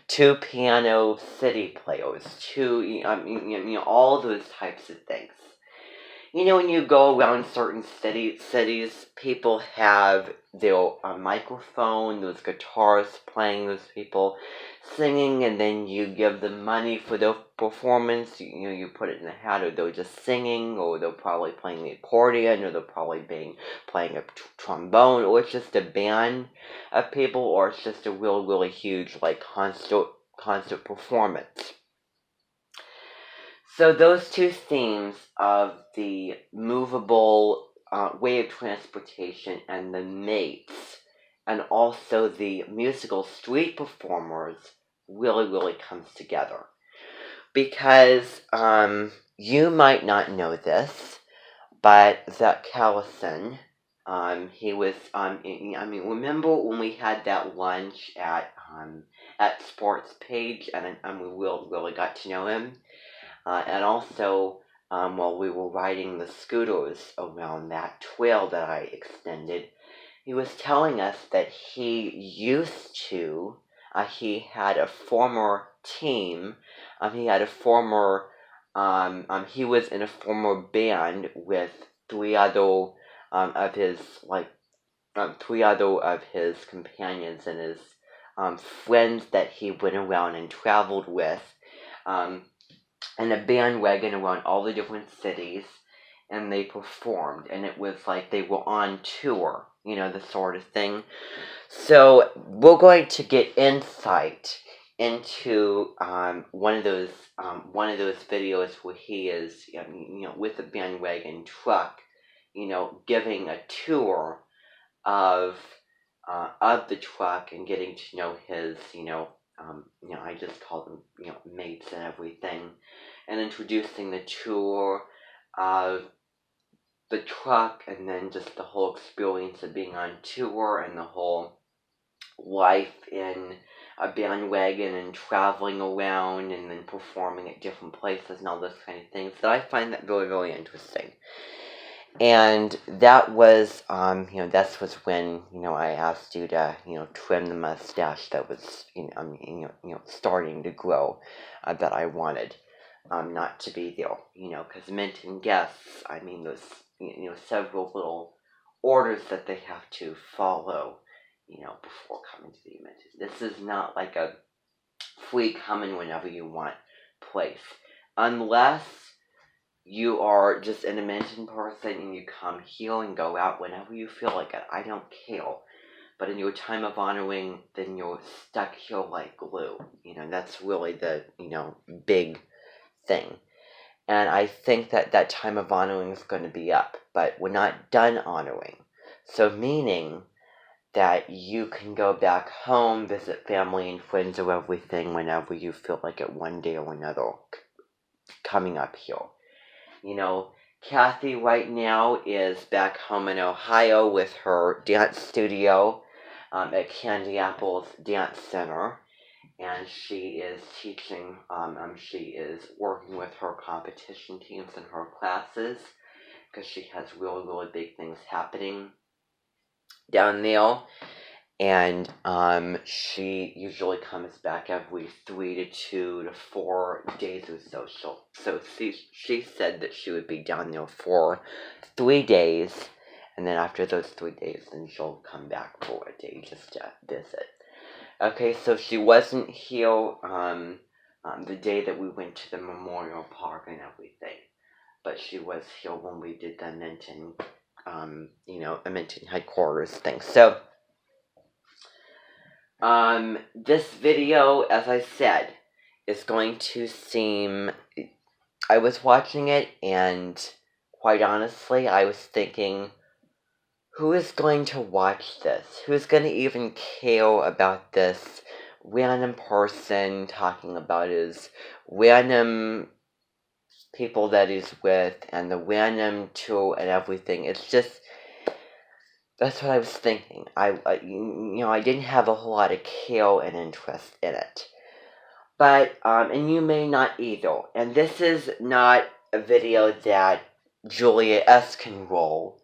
two piano city players, all those types of things. When you go around certain cities, people have their microphone, those guitars playing, those people singing, and then you give them money for their performance. You put it in a hat, or they're just singing, or they're probably playing the accordion, or they're probably playing a trombone, or it's just a band of people, or it's just a really huge concert performance. So those two themes of the movable way of transportation and the mates, and also the musical street performers, really comes together. Because you might not know this, but Zach Callison, he was, remember when we had that lunch at Sports Page, and we really got to know him? And also, while we were riding the scooters around that trail that I extended, he was telling us that he had a former team, he was in a former band with three other of his companions and his friends that he went around and traveled with. In a bandwagon around all the different cities, and they performed, and it was like they were on tour, the sort of thing. So we're going to get insight into one of those videos where he is, with a bandwagon truck, giving a tour of the truck and getting to know his, I just call them, mates and everything, and introducing the tour of the truck, and then just the whole experience of being on tour, and the whole life in a bandwagon and traveling around and then performing at different places and all those kind of things. So I find that very interesting. And that was, that was when, I asked you to, trim the mustache that was, starting to grow, that I wanted, not to be there, because Minton guests, those, several little orders that they have to follow, before coming to the Minton. This is not like a free come in whenever you want place, unless you are just an Minton person and you come here and go out whenever you feel like it. I don't care. But in your time of honoring, then you're stuck here like glue. That's really the, big thing. And I think that time of honoring is going to be up. But we're not done honoring. So meaning that you can go back home, visit family and friends or everything whenever you feel like it, one day or another, coming up here. Kathy right now is back home in Ohio with her dance studio at Candy Apple's Dance Center, and she is teaching, she is working with her competition teams in her classes, because she has really big things happening down there. And she usually comes back every 3 to 2 to 4 days or so. So she said that she would be down there for 3 days, and then after those 3 days, then she'll come back for a day just to visit. Okay, so she wasn't here the day that we went to the Memorial Park and everything, but she was here when we did the Minton, a Minton headquarters thing. So this video, as I said, is going to seem, I was watching it, and quite honestly, I was thinking, who is going to watch this? Who's going to even care about this random person talking about his random people that he's with, and the random tour and everything? It's just, that's what I was thinking. I didn't have a whole lot of care and interest in it. But, and you may not either. And this is not a video that Julia S. can roll,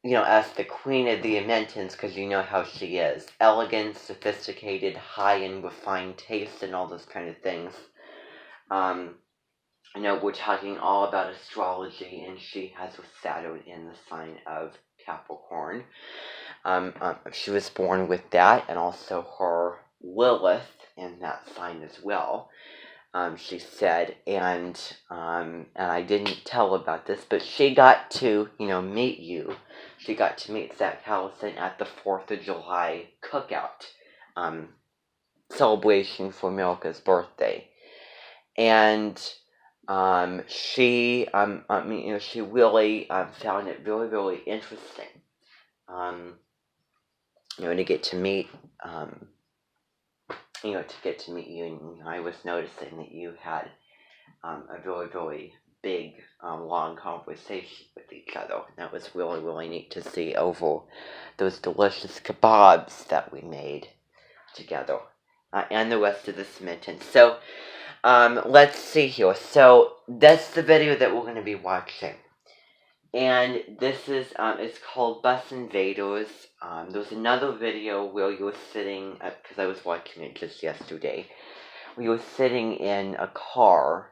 as the queen of the Amentons, because you know how she is. Elegant, sophisticated, high and refined taste, and all those kind of things. We're talking all about astrology, and she has her Saturn in the sign of Capricorn. She was born with that, and also her Lilith in that sign as well. She said, and I didn't tell about this, but she got to, meet you. She got to meet Zach Callison at the 4th of July cookout celebration for Milka's birthday. And she really found it really, really interesting, to get to meet, you, and I was noticing that you had a really, really big, long conversation with each other. That was really, really neat to see over those delicious kebabs that we made together, and the rest of the Smittens. So, let's see here. So, that's the video that we're going to be watching. And this is, it's called Bus Invaders. There's another video where you were sitting, because I was watching it just yesterday, where you were sitting in a car,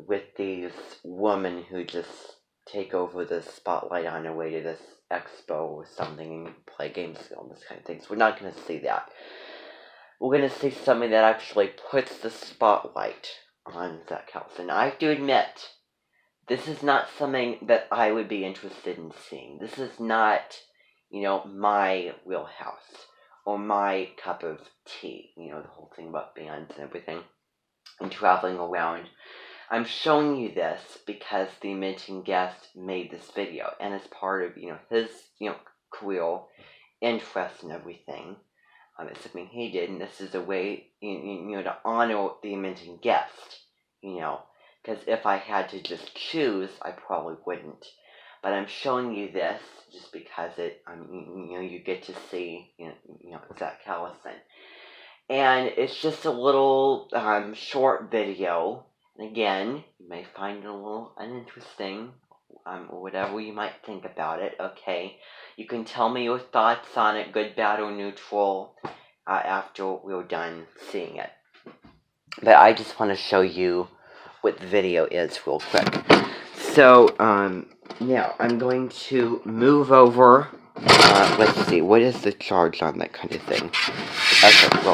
with these women who just take over the spotlight on their way to this expo or something and play games and all this kind of thing. So we're not going to see that. We're going to see something that actually puts the spotlight on Zach Callison. I have to admit, this is not something that I would be interested in seeing. This is not, my wheelhouse or my cup of tea. The whole thing about bands and everything and traveling around. I'm showing you this because the mentioned guest made this video, and as part of, his, career interest and everything. It's something he did, and this is a way, to honor the mentioned guest, because if I had to just choose, I probably wouldn't. But I'm showing you this just because it, you get to see, Zach Callison. And it's just a little short video. And again, you may find it a little uninteresting, or whatever you might think about it, okay? You can tell me your thoughts on it, good, bad, or neutral, after we're done seeing it. But I just want to show you what the video is real quick. So, now, I'm going to move over. Let's see, what is the charge on that kind of thing? Okay, well,